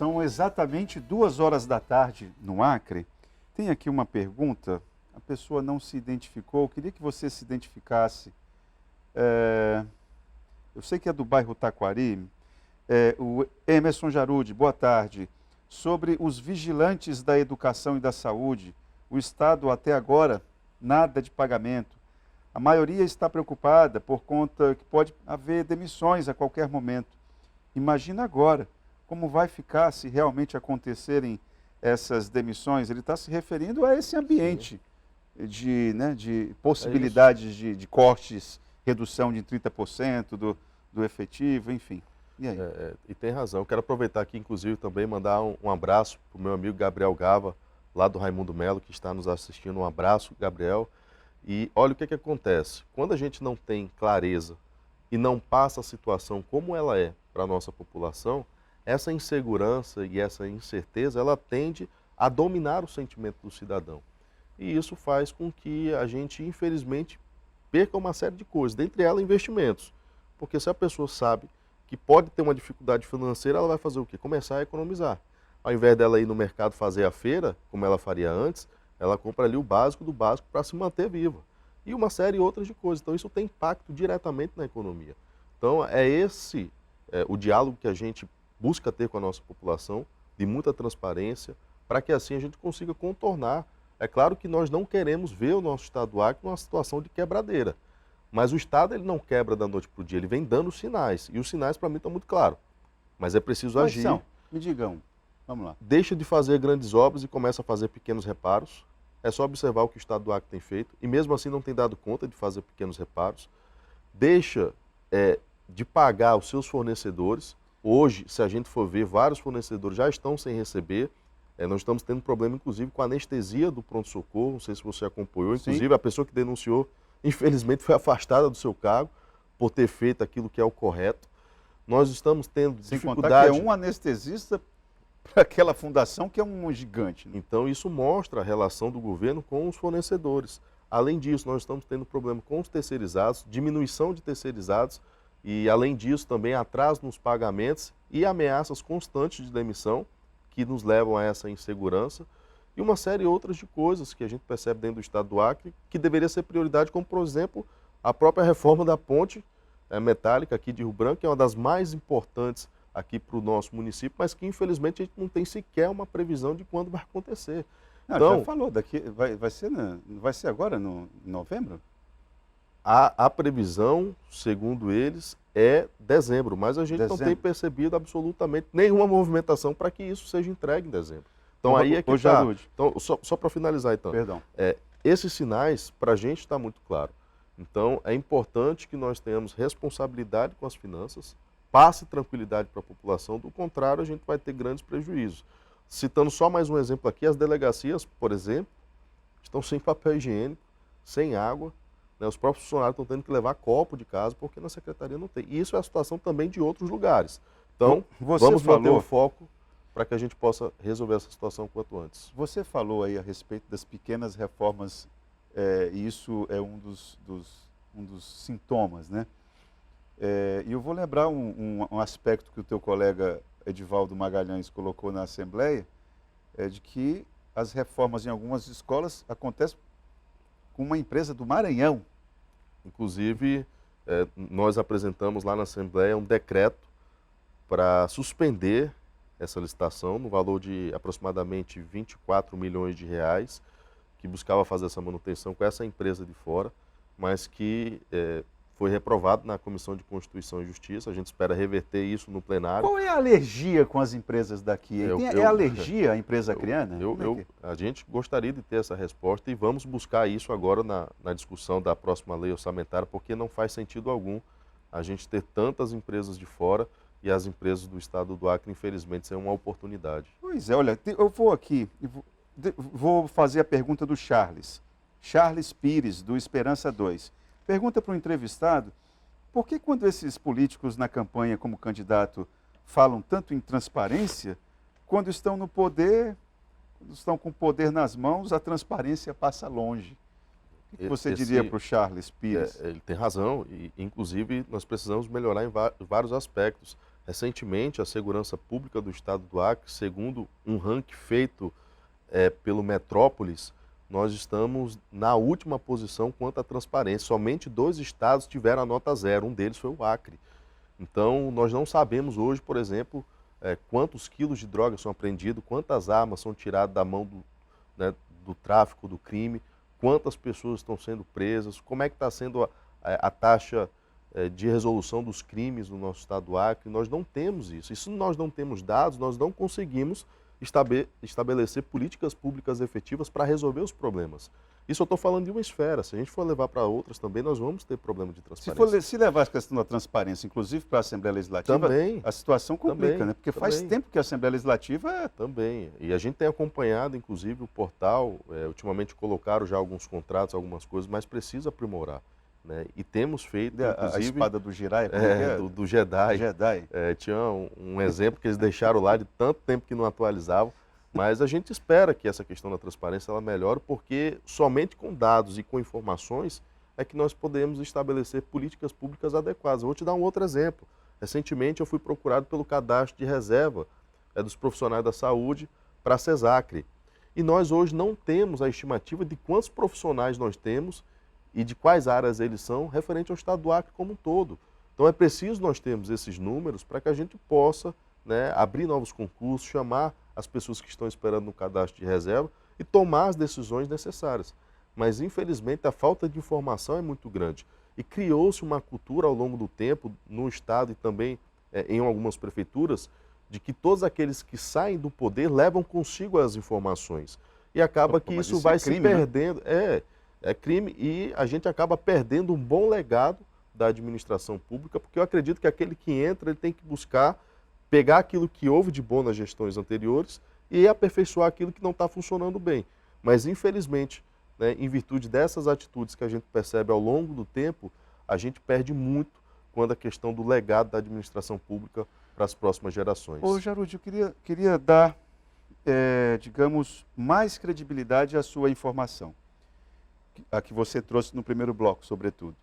São exatamente 2 horas da tarde no Acre. Tem aqui uma pergunta, a pessoa não se identificou, eu queria que você se identificasse. Eu sei que é do bairro Taquari. O Emerson Jarude, boa tarde. Sobre os vigilantes da educação e da saúde, o Estado até agora nada de pagamento. A maioria está preocupada por conta que pode haver demissões a qualquer momento. Imagina agora como vai ficar se realmente acontecerem essas demissões. Ele está se referindo a esse ambiente de possibilidades de cortes, redução de 30% do efetivo, enfim. E aí? E tem razão. Eu quero aproveitar aqui, inclusive, também mandar um abraço para o meu amigo Gabriel Gava, lá do Raimundo Melo, que está nos assistindo. Um abraço, Gabriel. E olha o que acontece. Quando a gente não tem clareza e não passa a situação como ela é para a nossa população, essa insegurança e essa incerteza, ela tende a dominar o sentimento do cidadão. E isso faz com que a gente, infelizmente, perca uma série de coisas, dentre elas investimentos. Porque se a pessoa sabe que pode ter uma dificuldade financeira, ela vai fazer o quê? Começar a economizar. Ao invés dela ir no mercado fazer a feira, como ela faria antes, ela compra ali o básico do básico para se manter viva. E uma série de outras de coisas. Então isso tem impacto diretamente na economia. Então é esse o diálogo que a gente busca ter com a nossa população, de muita transparência, para que assim a gente consiga contornar. É claro que nós não queremos ver o nosso estado do Acre numa situação de quebradeira. Mas o Estado ele não quebra da noite para o dia, ele vem dando sinais. E os sinais para mim estão muito claros. Mas é preciso Quais agir. são? Me digam. Vamos lá. Deixa de fazer grandes obras e começa a fazer pequenos reparos. É só observar o que o Estado do Acre tem feito. E mesmo assim não tem dado conta de fazer pequenos reparos. Deixa de pagar os seus fornecedores. Hoje, se a gente for ver, vários fornecedores já estão sem receber. Nós estamos tendo problema, inclusive, com a anestesia do pronto-socorro. Não sei se você acompanhou. Inclusive, Sim. a pessoa que denunciou, infelizmente, foi afastada do seu cargo por ter feito aquilo que é o correto. Nós estamos tendo Sem dificuldade... contar que é um anestesista para aquela fundação que é um gigante. Né? Então, isso mostra a relação do governo com os fornecedores. Além disso, nós estamos tendo problema com os terceirizados, diminuição de terceirizados e, além disso, também atraso nos pagamentos e ameaças constantes de demissão que nos levam a essa insegurança e uma série de outras de coisas que a gente percebe dentro do estado do Acre que deveria ser prioridade, como, por exemplo, a própria reforma da ponte metálica aqui de Rio Branco, que é uma das mais importantes aqui para o nosso município, mas que, infelizmente, a gente não tem sequer uma previsão de quando vai acontecer. Não, então, já falou, vai ser agora, em novembro? A previsão, segundo eles, é dezembro, mas a gente não tem percebido absolutamente nenhuma movimentação para que isso seja entregue em dezembro. Então aí é que está. Então, só para finalizar então. Perdão. Esses sinais, para a gente está muito claro. Então é importante que nós tenhamos responsabilidade com as finanças, passe tranquilidade para a população, do contrário a gente vai ter grandes prejuízos. Citando só mais um exemplo aqui, as delegacias, por exemplo, estão sem papel higiênico, sem água. Os próprios funcionários estão tendo que levar copo de casa porque na secretaria não tem. E isso é a situação também de outros lugares. Então, vamos manter o foco para que a gente possa resolver essa situação quanto antes. Você falou aí a respeito das pequenas reformas, e isso é um dos sintomas, né? E eu vou lembrar um aspecto que o teu colega Edivaldo Magalhães colocou na Assembleia, de que as reformas em algumas escolas acontecem com uma empresa do Maranhão. Inclusive, nós apresentamos lá na Assembleia um decreto para suspender essa licitação no valor de aproximadamente 24 milhões de reais, que buscava fazer essa manutenção com essa empresa de fora, mas que foi reprovado na Comissão de Constituição e Justiça. A gente espera reverter isso no plenário. Qual é a alergia com as empresas daqui? É alergia à empresa acriana? A gente gostaria de ter essa resposta e vamos buscar isso agora na discussão da próxima lei orçamentária, porque não faz sentido algum a gente ter tantas empresas de fora e as empresas do estado do Acre, infelizmente, são uma oportunidade. Pois é, olha, eu vou aqui, vou fazer a pergunta do Charles Pires, do Esperança 2. Pergunta para o entrevistado, por que quando esses políticos na campanha como candidato falam tanto em transparência, quando estão no poder, quando estão com o poder nas mãos, a transparência passa longe? O que você diria para o Charles Pires? Ele tem razão, e inclusive nós precisamos melhorar em vários aspectos. Recentemente, a segurança pública do estado do Acre, segundo um ranking feito pelo Metrópolis, nós estamos na última posição quanto à transparência. Somente 2 estados tiveram a nota 0, um deles foi o Acre. Então, nós não sabemos hoje, por exemplo, quantos quilos de drogas são apreendidos, quantas armas são tiradas da mão né, do tráfico, do crime, quantas pessoas estão sendo presas, como é que está sendo a taxa de resolução dos crimes no nosso estado do Acre. Nós não temos isso. E se nós não temos dados, nós não conseguimos estabelecer políticas públicas efetivas para resolver os problemas. Isso eu estou falando de uma esfera. Se a gente for levar para outras também, nós vamos ter problema de transparência. Se levar a questão da transparência, inclusive para a Assembleia Legislativa, também, a situação complica, também, né? Porque faz tempo que a Assembleia Legislativa... Também. E a gente tem acompanhado, inclusive, o portal, ultimamente colocaram já alguns contratos, algumas coisas, mas precisa aprimorar. Né? E temos feito, inclusive... A espada do Jirai, do Jedi. Jedi. Tinha um exemplo que eles deixaram lá de tanto tempo que não atualizavam. Mas a gente espera que essa questão da transparência ela melhore, porque somente com dados e com informações é que nós podemos estabelecer políticas públicas adequadas. Eu vou te dar um outro exemplo. Recentemente eu fui procurado pelo cadastro de reserva dos profissionais da saúde para a CESACRE. E nós hoje não temos a estimativa de quantos profissionais nós temos e de quais áreas eles são referente ao estado do Acre como um todo. Então é preciso nós termos esses números para que a gente possa, né, abrir novos concursos, chamar as pessoas que estão esperando no cadastro de reserva e tomar as decisões necessárias. Mas, infelizmente, a falta de informação é muito grande. E criou-se uma cultura ao longo do tempo, no Estado e também em algumas prefeituras, de que todos aqueles que saem do poder levam consigo as informações. E acaba que isso vai se perdendo. Né? É crime e a gente acaba perdendo um bom legado da administração pública, porque eu acredito que aquele que entra, ele tem que buscar pegar aquilo que houve de bom nas gestões anteriores e aperfeiçoar aquilo que não está funcionando bem. Mas, infelizmente, né, em virtude dessas atitudes que a gente percebe ao longo do tempo, a gente perde muito quando a questão do legado da administração pública para as próximas gerações. Ô, Jarudi, eu queria dar, digamos, mais credibilidade à sua informação, a que você trouxe no primeiro bloco, sobretudo.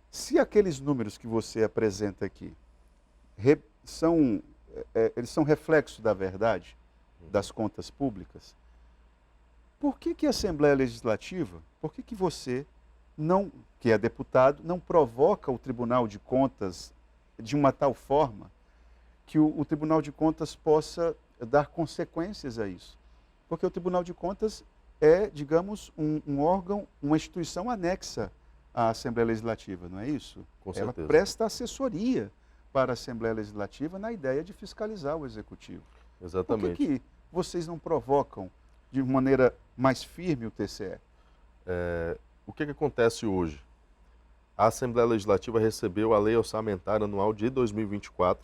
Se aqueles números que você apresenta aqui eles são reflexo da verdade, das contas públicas, por que a Assembleia Legislativa, por que você, não, que é deputado, não provoca o Tribunal de Contas de uma tal forma que o Tribunal de Contas possa dar consequências a isso? Porque o Tribunal de Contas é, digamos, um órgão, uma instituição anexa à Assembleia Legislativa, não é isso? Com certeza. Ela presta assessoria para a Assembleia Legislativa na ideia de fiscalizar o Executivo. Exatamente. Por que vocês não provocam de maneira mais firme o TCE? O que acontece hoje? A Assembleia Legislativa recebeu a Lei Orçamentária Anual de 2024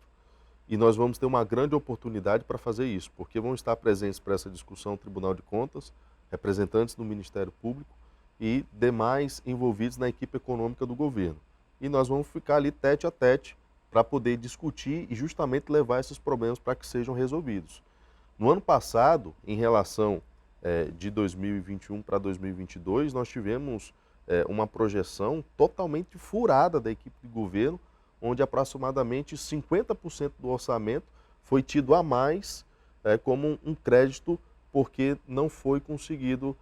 e nós vamos ter uma grande oportunidade para fazer isso, porque vão estar presentes para essa discussão o Tribunal de Contas, representantes do Ministério Público e demais envolvidos na equipe econômica do governo. E nós vamos ficar ali tete a tete para poder discutir e justamente levar esses problemas para que sejam resolvidos. No ano passado, em relação de 2021 para 2022, nós tivemos uma projeção totalmente furada da equipe de governo, onde aproximadamente 50% do orçamento foi tido a mais como um crédito porque não foi conseguido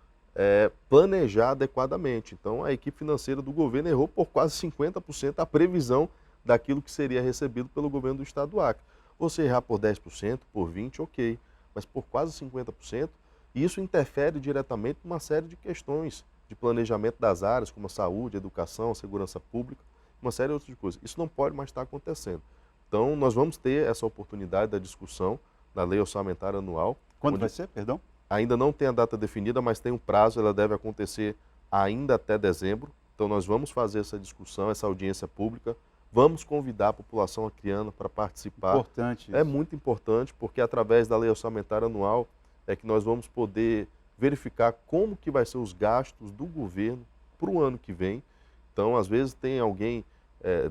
planejar adequadamente. Então, a equipe financeira do governo errou por quase 50% a previsão daquilo que seria recebido pelo governo do estado do Acre. Você errar por 10%, por 20%, ok, mas por quase 50%, isso interfere diretamente numa série de questões de planejamento das áreas, como a saúde, a educação, a segurança pública, uma série de outras coisas. Isso não pode mais estar acontecendo. Então, nós vamos ter essa oportunidade da discussão da Lei Orçamentária Anual. Quando vai ser, perdão? Ainda não tem a data definida, mas tem um prazo, ela deve acontecer ainda até dezembro. Então, nós vamos fazer essa discussão, essa audiência pública. Vamos convidar a população acreana para participar. Importante isso. É muito importante, porque através da Lei Orçamentária Anual é que nós vamos poder verificar como que vai ser os gastos do governo para o ano que vem. Então, às vezes tem alguém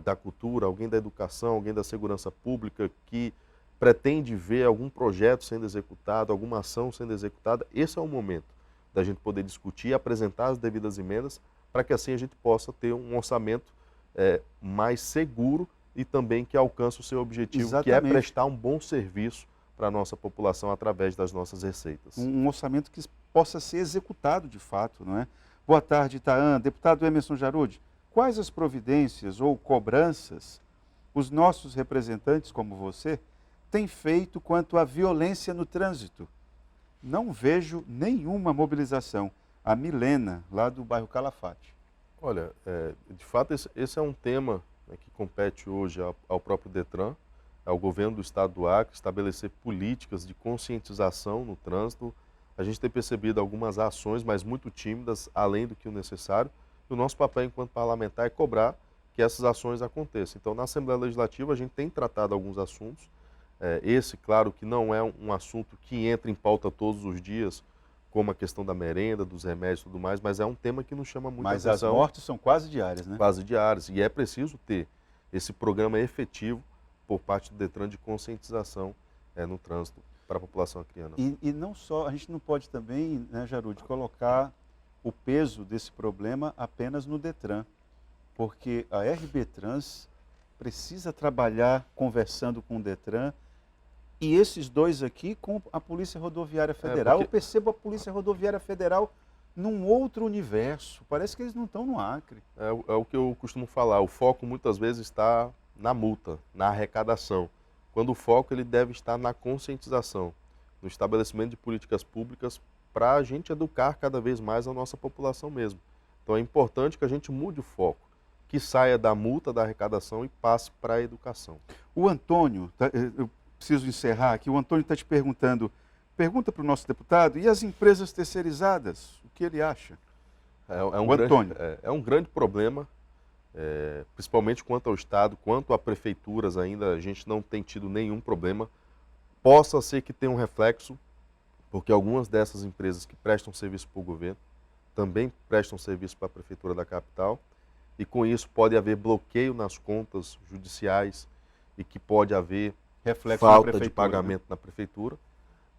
da cultura, alguém da educação, alguém da segurança pública que pretende ver algum projeto sendo executado, alguma ação sendo executada. Esse é o momento da gente poder discutir, apresentar as devidas emendas, para que assim a gente possa ter um orçamento mais seguro e também que alcance o seu objetivo, que é Exatamente. prestar um bom serviço para a nossa população através das nossas receitas. Um orçamento que possa ser executado de fato, não é? Boa tarde, Itaã. Deputado Emerson Jarudi, quais as providências ou cobranças os nossos representantes, como você, têm feito quanto à violência no trânsito? Não vejo nenhuma mobilização. A Milena, lá do bairro Calafate. Olha, de fato esse é um tema, né, que compete hoje ao próprio Detran, ao governo do estado do Acre, estabelecer políticas de conscientização no trânsito. A gente tem percebido algumas ações, mas muito tímidas, além do que o necessário. E o nosso papel enquanto parlamentar é cobrar que essas ações aconteçam. Então, na Assembleia Legislativa, a gente tem tratado alguns assuntos. Esse, claro, que não é um assunto que entra em pauta todos os dias, como a questão da merenda, dos remédios e tudo mais, mas é um tema que nos chama muita Mas atenção. as mortes são quase diárias, né? Quase diárias. E é preciso ter esse programa efetivo por parte do Detran de conscientização no trânsito para a população acreana. E não só, a gente não pode também, né, Jarudi, colocar o peso desse problema apenas no Detran, porque a RB Trans precisa trabalhar conversando com o Detran e esses dois aqui com a Polícia Rodoviária Federal. porque- Eu percebo a Polícia Rodoviária Federal num outro universo, parece que eles não estão no Acre. É o que eu costumo falar, o foco muitas vezes está na multa, na arrecadação, quando o foco ele deve estar na conscientização, no estabelecimento de políticas públicas para a gente educar cada vez mais a nossa população mesmo. Então é importante que a gente mude o foco, que saia da multa, da arrecadação e passe para a educação. O Antônio, eu preciso encerrar aqui, o Antônio está te perguntando, pergunta para o nosso deputado, e as empresas terceirizadas, o que ele acha? O Antônio. É um grande problema, principalmente quanto ao Estado, quanto a prefeituras ainda, a gente não tem tido nenhum problema. Possa ser que tenha um reflexo, porque algumas dessas empresas que prestam serviço para o governo também prestam serviço para a prefeitura da capital, e com isso pode haver bloqueio nas contas judiciais e que pode haver Reflexo na falta de prefeitura, né? pagamento na prefeitura,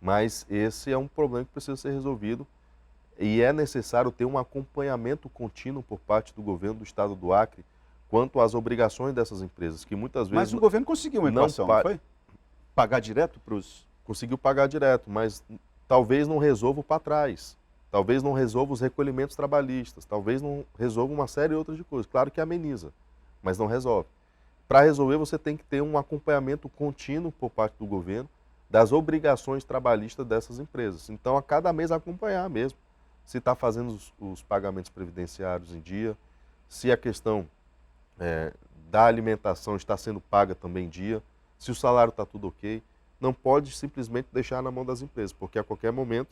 mas esse é um problema que precisa ser resolvido e é necessário ter um acompanhamento contínuo por parte do governo do estado do Acre quanto às obrigações dessas empresas, que muitas vezes Mas o governo conseguiu uma não equação, não pa- foi? Pagar direto para os... conseguiu pagar direto, mas talvez não resolva o para trás, talvez não resolva os recolhimentos trabalhistas, talvez não resolva uma série de outras de coisas. Claro que ameniza, mas não resolve. Para resolver, você tem que ter um acompanhamento contínuo por parte do governo das obrigações trabalhistas dessas empresas. Então, a cada mês acompanhar mesmo se está fazendo os pagamentos previdenciários em dia, se a questão da alimentação está sendo paga também em dia, se o salário está tudo ok. Não pode simplesmente deixar na mão das empresas, porque a qualquer momento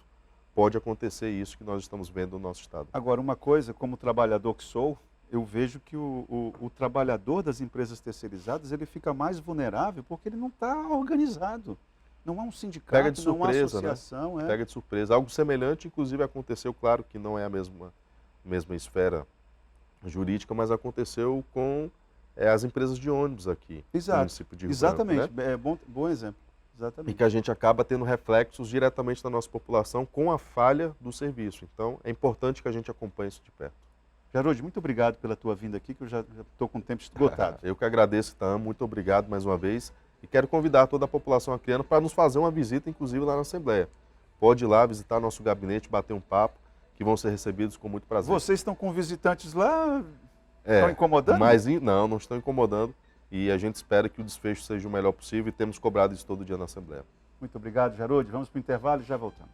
pode acontecer isso que nós estamos vendo no nosso estado. Agora, uma coisa, como trabalhador que sou, eu vejo que o trabalhador das empresas terceirizadas, ele fica mais vulnerável porque ele não está organizado. Não há um sindicato, Pega de não há surpresa, né? associação. Pega de surpresa. Algo semelhante, inclusive, aconteceu, claro que não é a mesma esfera jurídica, mas aconteceu com as empresas de ônibus aqui no município de Rio Exatamente, Branco, né? é bom exemplo. E Exatamente. que a gente acaba tendo reflexos diretamente na nossa população com a falha do serviço. Então, é importante que a gente acompanhe isso de perto. Jarudi, muito obrigado pela tua vinda aqui, que eu já estou com o tempo esgotado. Eu que agradeço, Itam, muito obrigado mais uma vez. E quero convidar toda a população acreana para nos fazer uma visita, inclusive lá na Assembleia. Pode ir lá visitar nosso gabinete, bater um papo, que vão ser recebidos com muito prazer. Vocês estão com visitantes lá, estão incomodando? Mas não estão incomodando. E a gente espera que o desfecho seja o melhor possível e temos cobrado isso todo dia na Assembleia. Muito obrigado, Jarudi. Vamos para o intervalo e já voltamos.